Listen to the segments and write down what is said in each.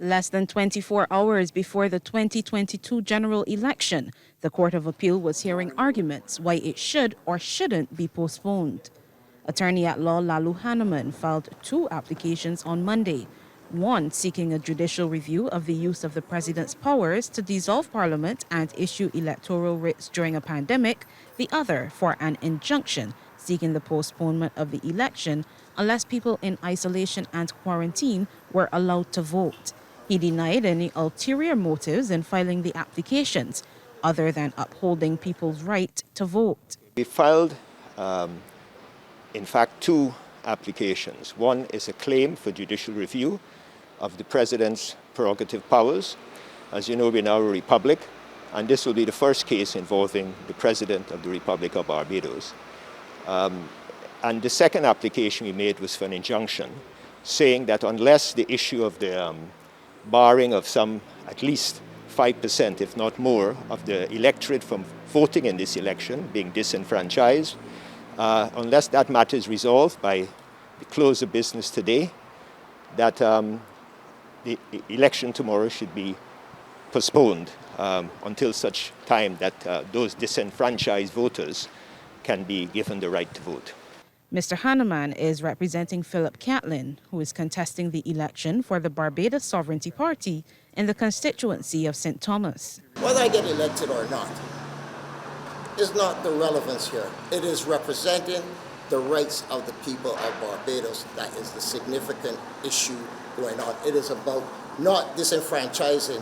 Less than 24 hours before the 2022 general election, the Court of Appeal was hearing arguments why it should or shouldn't be postponed. Attorney-at-law Lalu Hanneman filed 2 applications on Monday, one seeking a judicial review of the use of the president's powers to dissolve parliament and issue electoral writs during a pandemic, the other for an injunction seeking the postponement of the election unless people in isolation and quarantine were allowed to vote. He denied any ulterior motives in filing the applications, other than upholding people's right to vote. We filed, in fact, 2 applications. One is a claim for judicial review of the president's prerogative powers. As you know, we're now a republic, and this will be the first case involving the president of the Republic of Barbados. And the second application we made was for an injunction, saying that unless the issue of the barring of some at least 5%, if not more, of the electorate from voting in this election, being disenfranchised, unless that matter is resolved by the close of business today, that the election tomorrow should be postponed until such time that those disenfranchised voters can be given the right to vote. Mr. Hanneman is representing Philip Catlin, who is contesting the election for the Barbados Sovereignty Party in the constituency of St. Thomas. Whether I get elected or not is not the relevance here. It is representing the rights of the people of Barbados. That is the significant issue going on. It is about not disenfranchising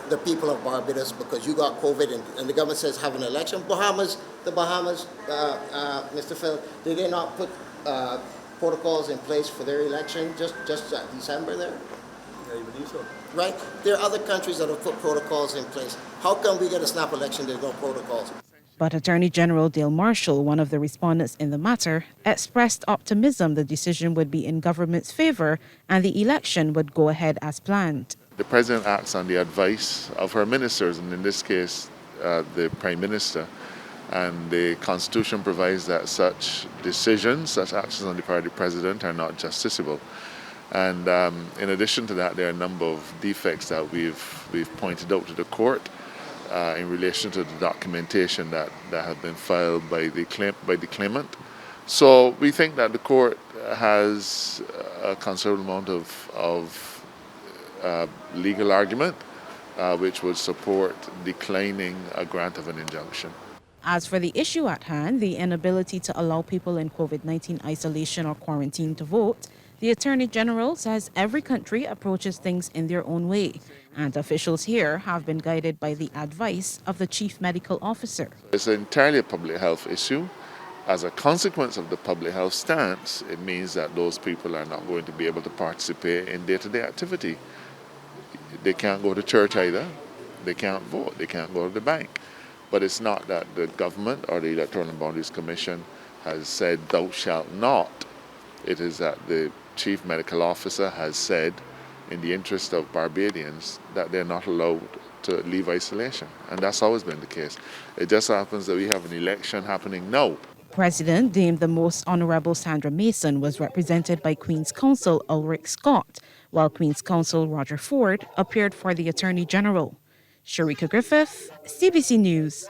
the people of Barbados because you got COVID and the government says have an election. The Bahamas, Mr. Phil, did they not put protocols in place for their election just December there? Yeah, you believe so? Right? There are other countries that have put protocols in place. How come we get a snap election, there's no protocols? But Attorney General Dale Marshall, one of the respondents in the matter, expressed optimism the decision would be in government's favor and the election would go ahead as planned. The President acts on the advice of her ministers, and in this case, the Prime Minister. And the Constitution provides that such decisions, such actions on the part of the President are not justiciable. And in addition to that, there are a number of defects that we've pointed out to the court in relation to the documentation that have been filed by the claimant. So we think that the court has a considerable amount of legal argument which would support declining a grant of an injunction. As for the issue at hand, the inability to allow people in COVID-19 isolation or quarantine to vote, the Attorney General says every country approaches things in their own way, and officials here have been guided by the advice of the Chief Medical Officer. It's entirely a public health issue. As a consequence of the public health stance, it means that those people are not going to be able to participate in day-to-day activity. They can't go to church either. They can't vote. They can't go to the bank. But it's not that the government or the Electoral and Boundaries Commission has said thou shalt not. It is that the Chief Medical Officer has said, in the interest of Barbadians, that they're not allowed to leave isolation. And that's always been the case. It just happens that we have an election happening now. President, deemed the Most Honorable Sandra Mason, was represented by Queen's Counsel Ulrich Scott, while Queen's Counsel Roger Ford appeared for the Attorney General. Sharika Griffith, CBC News.